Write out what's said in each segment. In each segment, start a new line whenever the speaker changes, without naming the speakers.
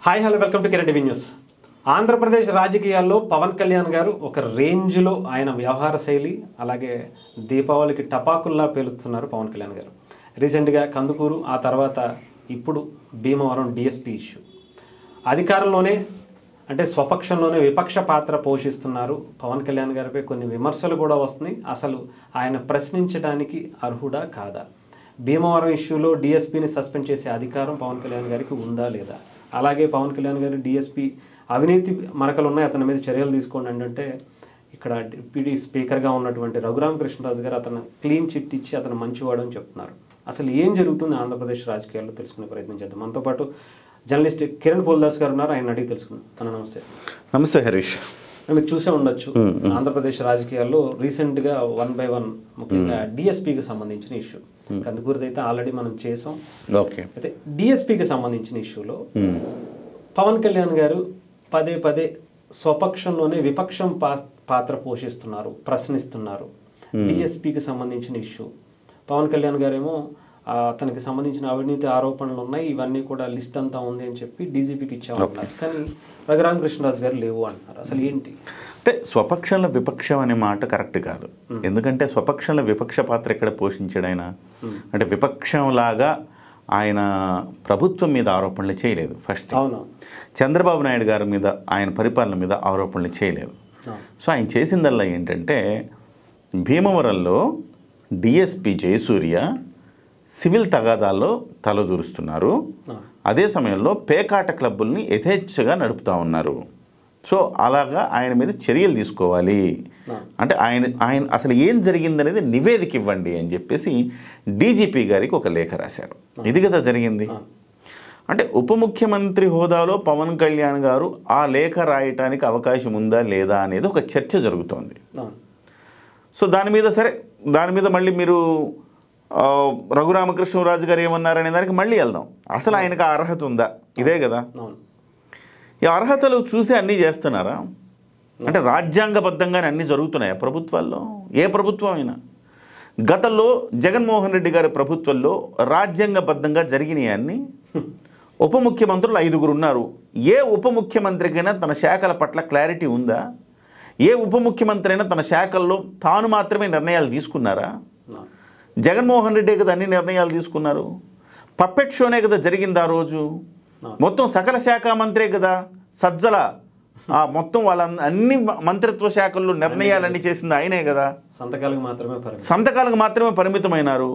Hi hello welcome to Kiran TV news. Andhra Pradesh రాజకీయాల్లో పవన్ కళ్యాణ్ గారు ఒక రేంజ్లో ఆయన వ్యవహార శైలి, అలాగే దీపావళికి టపాకుల్లా పేలుతున్నారు పవన్ కళ్యాణ్ గారు. రీసెంట్గా కందుకూరు, ఆ తర్వాత ఇప్పుడు భీమవరం డిఎస్పీ ఇష్యూ. అధికారంలోనే అంటే స్వపక్షంలోనే విపక్ష పాత్ర పోషిస్తున్నారు పవన్ కళ్యాణ్ గారిపై కొన్ని విమర్శలు కూడా వస్తున్నాయి. అసలు ఆయన ప్రశ్నించడానికి అర్హుడా కాదా? భీమవరం ఇష్యూలో డిఎస్పీని సస్పెండ్ చేసే అధికారం పవన్ కళ్యాణ్ గారికి ఉందా లేదా? అలాగే పవన్ కళ్యాణ్ గారు డిఎస్పీ అవినీతి మరకలు ఉన్నాయి, అతని మీద చర్యలు తీసుకోండి అంటే ఇక్కడ డిప్యూటీ స్పీకర్గా ఉన్నటువంటి రఘురామకృష్ణరాజు గారు అతను క్లీన్ చిట్ ఇచ్చి అతను మంచివాడు అని చెప్తున్నారు. అసలు ఏం జరుగుతుంది ఆంధ్రప్రదేశ్ రాజకీయాల్లో తెలుసుకునే ప్రయత్నం చేద్దాం. మనతో పాటు జర్నలిస్ట్ కిరణ్ పోల్దాస్ గారు ఉన్నారు, ఆయన అడిగి తెలుసుకుందాం. తన నమస్తే.
నమస్తే హరీష్.
మీరు చూసే ఉండొచ్చు ఆంధ్రప్రదేశ్ రాజకీయాల్లో రీసెంట్గా 1 by 1 ముఖ్యంగా డిఎస్పీకి సంబంధించిన ఇష్యూ. కందుకూరుది అయితే ఆల్రెడీ మనం చేసాం.
ఓకే,
అయితే డిఎస్పీకి సంబంధించిన ఇష్యూలో పవన్ కళ్యాణ్ గారు పదే పదే స్వపక్షంలోనే విపక్షం పాత్ర పోషిస్తున్నారు, ప్రశ్నిస్తున్నారు. డిఎస్పీకి సంబంధించిన ఇష్యూ పవన్ కళ్యాణ్ గారేమో అతనికి సంబంధించిన అవినీతి ఆరోపణలు ఉన్నాయి, ఇవన్నీ కూడా లిస్ట్ అంతా ఉంది అని చెప్పి డీజీపీకి ఇచ్చామన్నారు. కానీ రఘురామకృష్ణరాజు గారు లేవు అంటున్నారు. అసలు ఏంటి
అంటే స్వపక్షంలో విపక్షం అనే మాట కరెక్ట్ కాదు. ఎందుకంటే స్వపక్షంలో విపక్ష పాత్ర ఎక్కడ పోషించాడు ఆయన? అంటే విపక్షంలాగా ఆయన ప్రభుత్వం మీద ఆరోపణలు చేయలేదు. ఫస్ట్ చంద్రబాబు నాయుడు గారి మీద, ఆయన పరిపాలన మీద ఆరోపణలు చేయలేదు. సో ఆయన చేసిందల్లా ఏంటంటే భీమవరంలో డిఎస్పీ జయసూర్య సివిల్ తగాదాల్లో తలదూరుస్తున్నారు, అదే సమయంలో పేకాట క్లబ్బుల్ని యథేచ్ఛగా నడుపుతూ ఉన్నారు. సో అలాగా ఆయన మీద చర్యలు తీసుకోవాలి అంటే ఆయన అసలు ఏం జరిగిందనేది నివేదిక ఇవ్వండి అని చెప్పేసి డీజీపీ గారికి ఒక లేఖ రాశారు. ఇది కదా జరిగింది. అంటే ఉప ముఖ్యమంత్రి హోదాలో పవన్ కళ్యాణ్ గారు ఆ లేఖ రాయటానికి అవకాశం ఉందా లేదా అనేది ఒక చర్చ జరుగుతోంది. సో దాని మీద మళ్ళీ మీరు రఘురామకృష్ణరాజు గారు ఏమన్నారనే దానికి మళ్ళీ వెళ్దాం. అసలు ఆయనకు ఆ అర్హత ఉందా? ఇదే కదా. ఈ అర్హతలు చూసి అన్నీ చేస్తున్నారా? అంటే రాజ్యాంగబద్ధంగానే అన్నీ జరుగుతున్నాయా ప్రభుత్వాల్లో? ఏ ప్రభుత్వం అయినా గతంలో జగన్మోహన్ రెడ్డి గారి ప్రభుత్వంలో రాజ్యాంగబద్ధంగా జరిగినాయి అన్నీ. ఉప ముఖ్యమంత్రులు 5 ఉన్నారు. ఏ ఉప ముఖ్యమంత్రికైనా తన శాఖల పట్ల క్లారిటీ ఉందా? ఏ ఉప ముఖ్యమంత్రి అయినా తన శాఖల్లో తాను మాత్రమే నిర్ణయాలు తీసుకున్నారా? జగన్మోహన్ రెడ్డి కదా అన్ని నిర్ణయాలు తీసుకున్నారు. పప్పెట్ షోనే కదా జరిగింది ఆ రోజు. మొత్తం సకల శాఖ మంత్రే కదా సజ్జల మొత్తం వాళ్ళ అన్ని మంత్రిత్వ శాఖల్లో నిర్ణయాలన్నీ చేసింది ఆయనే కదా. సంతకాలకు మాత్రమే పరిమితమైనారు.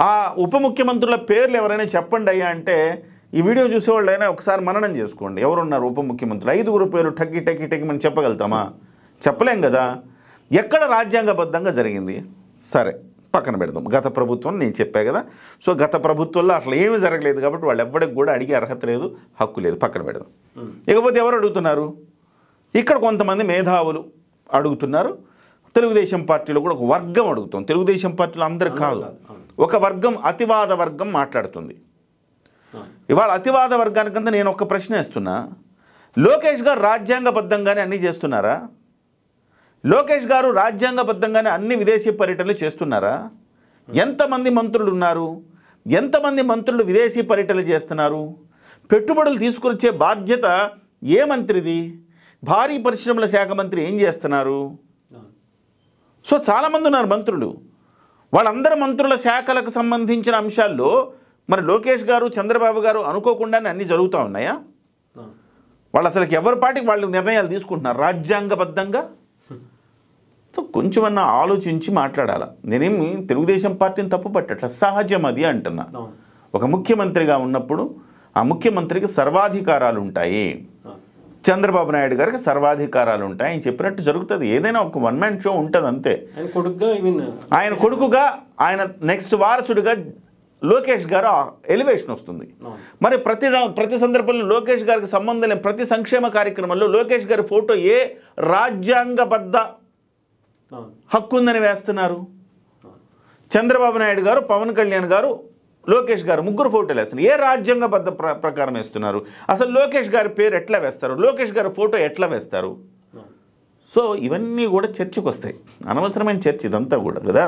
ఆ ఉప ముఖ్యమంత్రుల పేర్లు ఎవరైనా చెప్పండి అయ్యా అంటే ఈ వీడియో చూసేవాళ్ళు అయినా ఒకసారి మననం చేసుకోండి. ఎవరున్నారు ఉప ముఖ్యమంత్రులు? 5 పేర్లు టక్కి మనం చెప్పగలుగుతామా? చెప్పలేం కదా. ఎక్కడ రాజ్యాంగబద్ధంగా జరిగింది? సరే పక్కన పెడదాం. గత ప్రభుత్వం నేను చెప్పా కదా. సో గత ప్రభుత్వంలో అట్లా ఏమీ జరగలేదు కాబట్టి వాళ్ళు ఎవ్వడికి కూడా అడిగే అర్హత లేదు, హక్కు లేదు. పక్కన పెడదాం. ఇకపోతే ఎవరు అడుగుతున్నారు? ఇక్కడ కొంతమంది మేధావులు అడుగుతున్నారు. తెలుగుదేశం పార్టీలో కూడా ఒక వర్గం అడుగుతుంది. తెలుగుదేశం పార్టీలో అందరు కాదు, ఒక వర్గం, అతివాద వర్గం మాట్లాడుతుంది. ఇవాళ అతివాద వర్గానికంతా నేను ఒక ప్రశ్న వేస్తున్నా. లోకేష్ గారు రాజ్యాంగబద్ధంగానే అన్నీ చేస్తున్నారా? లోకేష్ గారు రాజ్యాంగబద్ధంగానే అన్ని విదేశీ పర్యటనలు చేస్తున్నారా? ఎంతమంది మంత్రులు ఉన్నారు? ఎంతమంది మంత్రులు విదేశీ పర్యటనలు చేస్తున్నారు? పెట్టుబడులు తీసుకొచ్చే బాధ్యత ఏ మంత్రిది? భారీ పరిశ్రమల శాఖ మంత్రి ఏం చేస్తున్నారు? సో చాలామంది ఉన్నారు మంత్రులు. వాళ్ళందరూ మంత్రుల శాఖలకు సంబంధించిన అంశాల్లో మరి లోకేష్ గారు, చంద్రబాబు గారు అనుకోకుండానే అన్నీ జరుగుతూ ఉన్నాయా? వాళ్ళు అసలు ఎవరి పాటికి వాళ్ళు నిర్ణయాలు తీసుకుంటున్నారు రాజ్యాంగబద్ధంగా? సో కొంచెమన్నా ఆలోచించి మాట్లాడాలి. నేనేమి తెలుగుదేశం పార్టీని తప్పు పట్టట్ల, సహజం అది అంటున్నా. ఒక ముఖ్యమంత్రిగా ఉన్నప్పుడు ఆ ముఖ్యమంత్రికి సర్వాధికారాలు ఉంటాయి. చంద్రబాబు నాయుడు గారికి సర్వాధికారాలు ఉంటాయి. ఆయన చెప్పినట్టు జరుగుతుంది. ఏదైనా ఒక వన్ మ్యాన్ షో ఉంటుంది అంతే. ఆయన కొడుకుగా, ఆయన నెక్స్ట్ వారసుడిగా లోకేష్ గారు ఎలివేషన్ వస్తుంది. మరి ప్రతి సందర్భంలో లోకేష్ గారికి సంబంధం లేని ప్రతి సంక్షేమ కార్యక్రమంలో లోకేష్ గారి ఫోటో ఏ రాజ్యాంగబద్ధ హక్కు ఉందని వేస్తున్నారు? చంద్రబాబు నాయుడు గారు, పవన్ కళ్యాణ్ గారు, లోకేష్ గారు ముగ్గురు ఫోటోలు వేస్తున్నారు. ఏ రాజ్యాంగబద్ధ ప్రకారం వేస్తున్నారు? అసలు లోకేష్ గారి పేరు ఎట్లా వేస్తారు? లోకేష్ గారి ఫోటో ఎట్లా వేస్తారు? సో ఇవన్నీ కూడా చర్చకు వస్తాయి. అనవసరమైన చర్చ ఇదంతా కూడా కదా.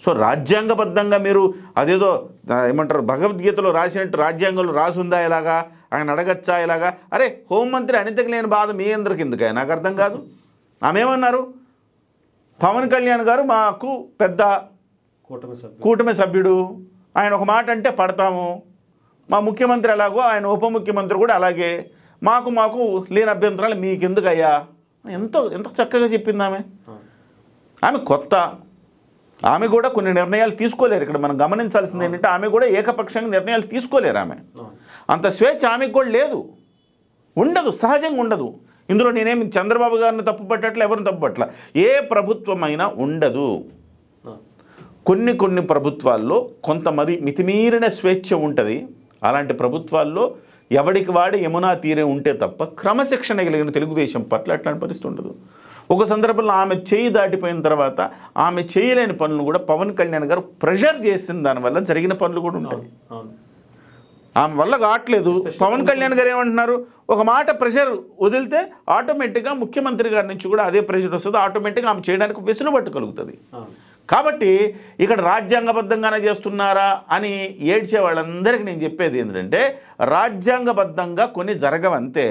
సో రాజ్యాంగబద్ధంగా మీరు అదేదో ఏమంటారు భగవద్గీతలో రాసినట్టు రాజ్యాంగంలో రాసుందా ఇలాగా ఆయన అడగచ్చా ఇలాగా? అరే హోంమంత్రి అనితకి లేని బాధ మీ అందరికి ఎందుకు? నాకు అర్థం కాదు. ఆమె ఏమన్నారు, పవన్ కళ్యాణ్ గారు మాకు పెద్ద కూటమి సభ్యుడు, ఆయన ఒక మాట అంటే పడతాము, మా ముఖ్యమంత్రి ఎలాగో ఆయన ఉప ముఖ్యమంత్రి కూడా అలాగే, మాకు లేని అభ్యంతరాలు మీకెందుకయ్యా? ఎంత చక్కగా చెప్పింది ఆమె. ఆమె కొత్త, ఆమె కూడా కొన్ని నిర్ణయాలు తీసుకోలేరు. ఇక్కడ మనం గమనించాల్సింది ఏంటంటే ఆమె కూడా ఏకపక్షంగా నిర్ణయాలు తీసుకోలేరు. ఆమె అంత స్వేచ్ఛ ఆమెకు కూడా లేదు, ఉండదు, సహజంగా ఉండదు. ఇందులో నేనేమి చంద్రబాబు గారిని తప్పు పట్టట్లే, ఎవరిని తప్పు పట్టల. ఏ ప్రభుత్వమైనా ఉండదు. కొన్ని ప్రభుత్వాల్లో కొంత మరి మితిమీరిన స్వేచ్ఛ ఉంటుంది. అలాంటి ప్రభుత్వాల్లో ఎవడికి వాడి యమునా తీరే ఉంటే తప్ప క్రమశిక్షణ కలిగిన తెలుగుదేశం పట్ల అట్లాంటి పరిస్థితి ఉండదు. ఒక సందర్భంలో ఆమె చేయి దాటిపోయిన తర్వాత ఆమె చేయలేని పనులు కూడా పవన్ కళ్యాణ్ గారు ప్రెషర్ చేసిన దానివల్ల జరిగిన పనులు కూడా ఉంటాయి. ఆమె వల్ల కావట్లేదు. పవన్ కళ్యాణ్ గారు ఏమంటున్నారు, ఒక మాట ప్రెషర్ వదిలితే ఆటోమేటిక్గా ముఖ్యమంత్రి గారి నుంచి కూడా అదే ప్రెషర్ వస్తుంది, ఆటోమేటిక్గా ఆమె చేయడానికి వెసులుబాటు కలుగుతుంది. కాబట్టి ఇక్కడ రాజ్యాంగబద్ధంగానే చేస్తున్నారా అని ఏడ్చే వాళ్ళందరికీ నేను చెప్పేది ఏంటంటే, రాజ్యాంగబద్ధంగా కొన్ని జరగవంతే,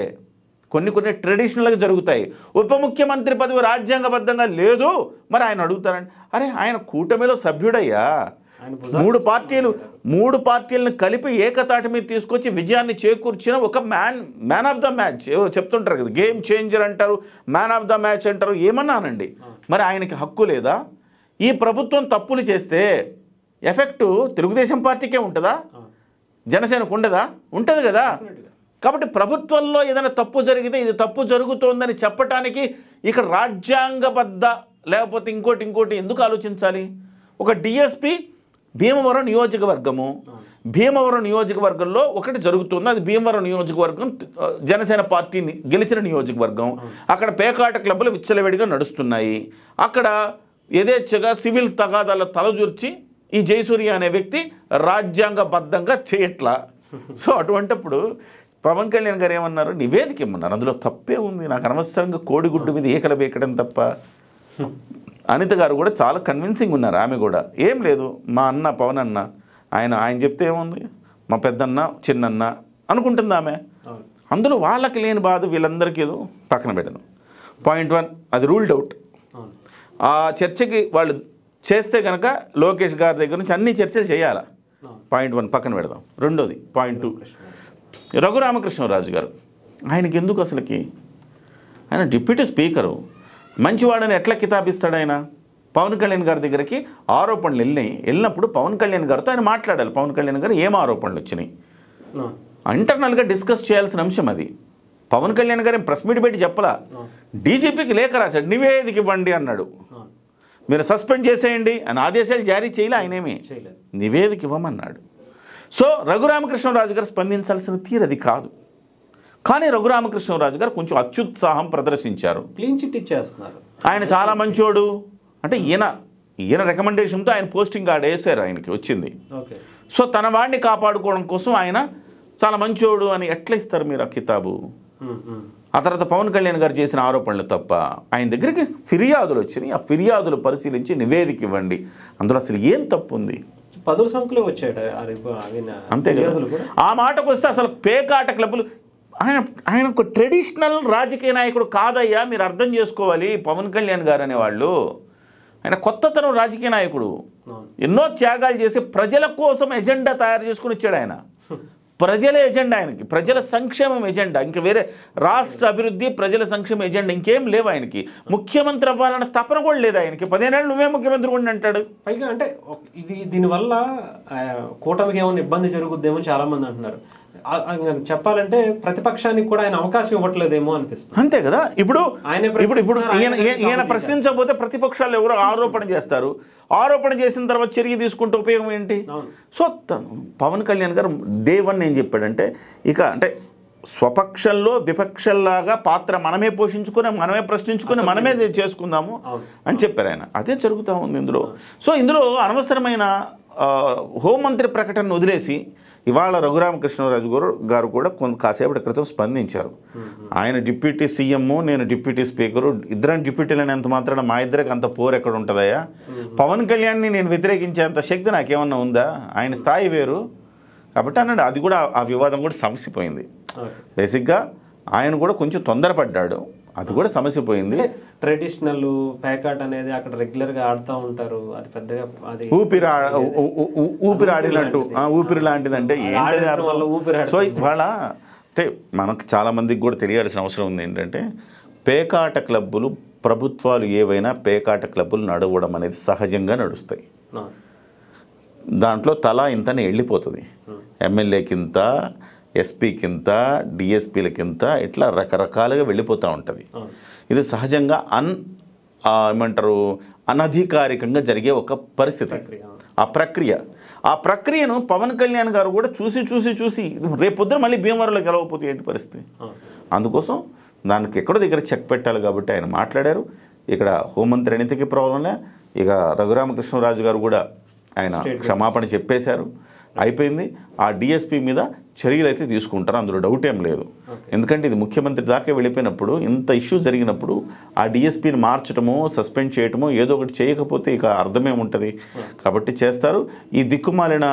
కొన్ని ట్రెడిషనల్గా జరుగుతాయి. ఉప ముఖ్యమంత్రి పదవి రాజ్యాంగబద్ధంగా లేదు, మరి ఆయన అడుగుతారండి. అరే ఆయన కూటమిలో సభ్యుడయ్యా, మూడు పార్టీలను కలిపి ఏకతాటి మీద తీసుకొచ్చి విజయాన్ని చేకూర్చిన ఒక మ్యాన్ ఆఫ్ ద మ్యాచ్ చెప్తుంటారు కదా, గేమ్ చేంజర్ అంటారు, మ్యాన్ ఆఫ్ ద మ్యాచ్ అంటారు, ఏమన్నానండి. మరి ఆయనకి హక్కు లేదా? ఈ ప్రభుత్వం తప్పులు చేస్తే ఎఫెక్టు తెలుగుదేశం పార్టీకే ఉంటుందా, జనసేనకు ఉండదా? ఉంటుంది కదా. కాబట్టి ప్రభుత్వంలో ఏదైనా తప్పు జరిగితే ఇది తప్పు జరుగుతోందని చెప్పటానికి ఇక్కడ రాజ్యాంగబద్ధ లేకపోతే ఇంకోటి ఎందుకు ఆలోచించాలి? ఒక డిఎస్పి భీమవరం నియోజకవర్గంలో ఒకటి జరుగుతుంది. అది భీమవరం నియోజకవర్గం జనసేన పార్టీని గెలిచిన నియోజకవర్గం. అక్కడ పేకాట క్లబ్లు విచ్చలవిడిగా నడుస్తున్నాయి. అక్కడ యథేచ్ఛగా సివిల్ తగాదాల తలజూర్చి ఈ జయసూర్య అనే వ్యక్తి రాజ్యాంగబద్ధంగా చేయట్లా. సో అటువంటిప్పుడు పవన్ కళ్యాణ్ గారు ఏమన్నారు, నివేదిక ఇమ్మన్నారు. అందులో తప్పే ఉంది, నాకు అనవసరంగా కోడిగుడ్డు మీద ఈకలు బేకడం తప్ప. అనిత గారు కూడా చాలా కన్విన్సింగ్ ఉన్నారు. ఆమె కూడా ఏం లేదు, మా అన్న పవన్ అన్న ఆయన చెప్తే ఏముంది, మా పెద్దన్న చిన్నన్న అనుకుంటుంది ఆమె. అందులో వాళ్ళకి లేని బాధ వీళ్ళందరికీ ఏదో పక్కన పెట్టడం. పాయింట్ 1 అది రూల్డ్ అవుట్. ఆ చర్చకి వాళ్ళు చేస్తే కనుక లోకేష్ గారి దగ్గర నుంచి అన్ని చర్చలు చేయాలి. పాయింట్ 1 పక్కన పెడదాం. రెండోది పాయింట్ 2, రఘురామకృష్ణరాజు గారు ఆయనకి ఎందుకు అసలుకి? ఆయన డిప్యూటీ స్పీకరు, మంచివాడని ఎట్లా కితాబిస్తాడు ఆయన? పవన్ కళ్యాణ్ గారి దగ్గరికి ఆరోపణలు వెళ్ళినప్పుడు పవన్ కళ్యాణ్ గారితో ఆయన మాట్లాడాలి. పవన్ కళ్యాణ్ గారు ఏం ఆరోపణలు వచ్చినాయి ఇంటర్నల్గా డిస్కస్ చేయాల్సిన అంశం అది. పవన్ కళ్యాణ్ గారు ప్రెస్ మీట్ పెట్టి చెప్పలా, డీజీపీకి లేఖ రాశాడు, నివేదిక ఇవ్వండి అన్నాడు, మీరు సస్పెండ్ చేసేయండి అని ఆదేశాలు జారీ చేయలే, ఆయనేమి నివేదిక ఇవ్వమన్నాడు. సో రఘురామకృష్ణరాజు గారు స్పందించాల్సిన తీరు అది కాదు. కానీ రఘురామకృష్ణరాజు గారు కొంచెం అత్యుత్సాహం ప్రదర్శించారు.
క్లీన్ చిట్ ఇచ్చేస్తున్నారు.
ఆయన చాలా మంచోడు అంటే ఈయన రికమెండేషన్తో ఆయన పోస్టింగ్ ఆడ వేసారు, ఆయనకి వచ్చింది. సో తన వాడిని కాపాడుకోవడం కోసం ఆయన చాలా మంచోడు అని ఎట్లా ఇస్తారు మీరు ఆ కితాబు? ఆ తర్వాత పవన్ కళ్యాణ్ గారు చేసిన ఆరోపణలు తప్ప ఆయన దగ్గరికి ఫిర్యాదులు వచ్చినాయి, ఆ ఫిర్యాదులు పరిశీలించి నివేదిక ఇవ్వండి. అందులో అసలు ఏం తప్పు ఉంది?
పదుల సంఖ్యలో వచ్చాడు
అంతే కదా. ఆ మాటకు వస్తే అసలు పేకాట క్లబ్లు, ఆయన ఒక ట్రెడిషనల్ రాజకీయ నాయకుడు కాదయ్యా, మీరు అర్థం చేసుకోవాలి. పవన్ కళ్యాణ్ గారు అనేవాళ్ళు ఆయన కొత్త తరం రాజకీయ నాయకుడు, ఎన్నో త్యాగాలు చేసి ప్రజల కోసం ఎజెండా తయారు చేసుకుని వచ్చాడు ఆయన. ప్రజల ఎజెండా ఆయనకి, ప్రజల సంక్షేమం ఎజెండా, ఇంకా వేరే రాష్ట్ర అభివృద్ధి ప్రజల సంక్షేమ ఎజెండా ఇంకేం లేవు ఆయనకి. ముఖ్యమంత్రి అవ్వాలన్న తపన కూడా లేదు ఆయనకి. 15 ఏళ్ళు నువ్వే ముఖ్యమంత్రి కూడా అంటాడు.
పైగా అంటే దీనివల్ల కూటమికి ఏమైనా ఇబ్బంది జరుగుద్దేమో చాలా మంది అంటున్నారు. చెప్పాలంటే ప్రతిపక్షానికి కూడా ఆయన అవకాశం ఇవ్వట్లేదేమో అనిపిస్తుంది.
అంతే కదా. ఇప్పుడు ఈయన ప్రశ్నించకపోతే ప్రతిపక్షాలు ఎవరో ఆరోపణ చేస్తారు, ఆరోపణ చేసిన తర్వాత చర్య తీసుకుంటే ఉపయోగం ఏంటి? సో పవన్ కళ్యాణ్ గారు డే 1 ఏం చెప్పాడంటే, ఇక అంటే స్వపక్షంలో విపక్షంలాగా పాత్ర మనమే పోషించుకుని మనమే ప్రశ్నించుకుని మనమే చేసుకుందాము అని చెప్పారు ఆయన. అదే జరుగుతూ ఉంది ఇందులో. సో ఇందులో అనవసరమైన హోంమంత్రి ప్రకటనను వదిలేసి ఇవాళ రఘురామకృష్ణరాజు గారు కూడా కాసేపటి క్రితం స్పందించారు. ఆయన డిప్యూటీ సీఎం, నేను డిప్యూటీ స్పీకరు, ఇద్దరం డిప్యూటీలు అనేంత మాత్రాన మా ఇద్దరికి అంత పోరు ఎక్కడ ఉంటుందయ్యా? పవన్ కళ్యాణ్ని నేను వ్యతిరేకించేంత శక్తి నాకేమన్నా ఉందా? ఆయన స్థాయి వేరు, కాబట్టి అన్నాడు, అది కూడా ఆ వివాదం కూడా సమసిపోయింది. బేసిక్గా ఆయన కూడా కొంచెం తొందరపడ్డాడు, అది కూడా సమస్య పోయింది.
ట్రెడిషనల్ పేకాట్ అనేది అక్కడ రెగ్యులర్గా ఆడుతూ ఉంటారు, అది పెద్దగా అది
ఊపిరి ఆడినట్టు, ఊపిరి లాంటిదంటే ఏంటంటే, సో ఇవాళ అంటే మనకు చాలామందికి కూడా తెలియాల్సిన అవసరం ఉంది ఏంటంటే, పేకాట క్లబ్బులు ప్రభుత్వాలు ఏవైనా పేకాట క్లబ్బులు నడవడం అనేది సహజంగా నడుస్తాయి. దాంట్లో తలా ఇంతనే వెళ్ళిపోతుంది, ఎమ్మెల్యేకింత, ఎస్పీకింత, డిఎస్పీలకింత, ఇట్లా రకరకాలుగా వెళ్ళిపోతూ ఉంటుంది. ఇది సహజంగా ఏమంటారు అనధికారికంగా జరిగే ఒక పరిస్థితి, ఆ ప్రక్రియను పవన్ కళ్యాణ్ గారు కూడా చూసి రేపొద్దున మళ్ళీ భీమవరంలో గెలవకపోతే ఏంటి పరిస్థితి. అందుకోసం దానికి ఎక్కడో దగ్గర చెక్ పెట్టాలి కాబట్టి ఆయన మాట్లాడారు. ఇక్కడ హోంమంత్రి అనితకి ప్రాబ్లంలే, ఇక రఘురామకృష్ణరాజు గారు కూడా ఆయన క్షమాపణ చెప్పేశారు, అయిపోయింది. ఆ డిఎస్పీ మీద చర్యలు అయితే తీసుకుంటారు, అందులో డౌట్ ఏం లేదు. ఎందుకంటే ఇది ముఖ్యమంత్రి దాకా వెళ్ళిపోయినప్పుడు, ఇంత ఇష్యూ జరిగినప్పుడు ఆ డిఎస్పీని మార్చడమో సస్పెండ్ చేయటమో ఏదో ఒకటి చేయకపోతే ఇక అర్థమేముంటుంది. కాబట్టి చేస్తారు. ఈ దిక్కుమాలిన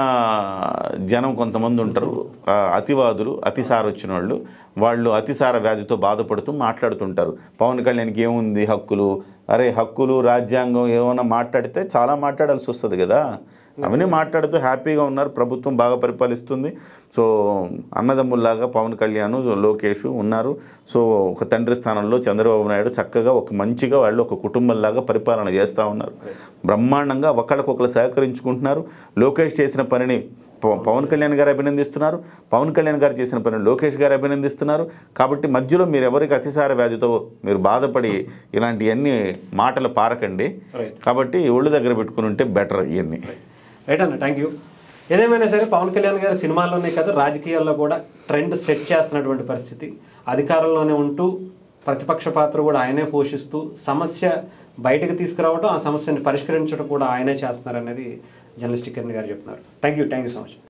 జనం కొంతమంది ఉంటారు, అతివాదులు, అతిసార వచ్చిన వాళ్ళు అతిసార వ్యాధితో బాధపడుతూ మాట్లాడుతుంటారు. పవన్ కళ్యాణ్కి ఏముంది హక్కులు, అరే హక్కులు రాజ్యాంగం ఏమైనా మాట్లాడితే చాలా మాట్లాడాల్సి వస్తుంది కదా, అవన్నీ మాట్లాడుతూ హ్యాపీగా ఉన్నారు, ప్రభుత్వం బాగా పరిపాలిస్తుంది. సో అన్నదమ్ముల్లాగా పవన్ కళ్యాణ్, లోకేష్ ఉన్నారు. సో ఒక తండ్రి స్థానంలో చంద్రబాబు నాయుడు చక్కగా ఒక మంచిగా వాళ్ళు ఒక కుటుంబంలాగా పరిపాలన చేస్తూ ఉన్నారు, బ్రహ్మాండంగా ఒకళ్ళకొకరు సహకరించుకుంటున్నారు. లోకేష్ చేసిన పనిని పవన్ కళ్యాణ్ గారు అభినందిస్తున్నారు, పవన్ కళ్యాణ్ గారు చేసిన పనిని లోకేష్ గారు అభినందిస్తున్నారు. కాబట్టి మధ్యలో మీరు ఎవరికి అతిసార వ్యాధితో మీరు బాధపడి ఇలాంటివన్నీ మాటలు పారకండి. కాబట్టి ఒళ్ళు దగ్గర పెట్టుకుని ఉంటే బెటర్ ఇవన్నీ.
రైట్ అన్న, థ్యాంక్ యూ. ఏదేమైనా సరే పవన్ కళ్యాణ్ గారు సినిమాల్లోనే కదా రాజకీయాల్లో కూడా ట్రెండ్ సెట్ చేస్తున్నటువంటి పరిస్థితి, అధికారంలోనే ఉంటూ ప్రతిపక్ష పాత్ర కూడా ఆయనే పోషిస్తూ సమస్య బయటకు తీసుకురావడం, ఆ సమస్యని పరిష్కరించడం కూడా ఆయనే చేస్తున్నారు అనేది జర్నలిస్ట్ కిరణ్ గారు చెప్తున్నారు. Thank you so much.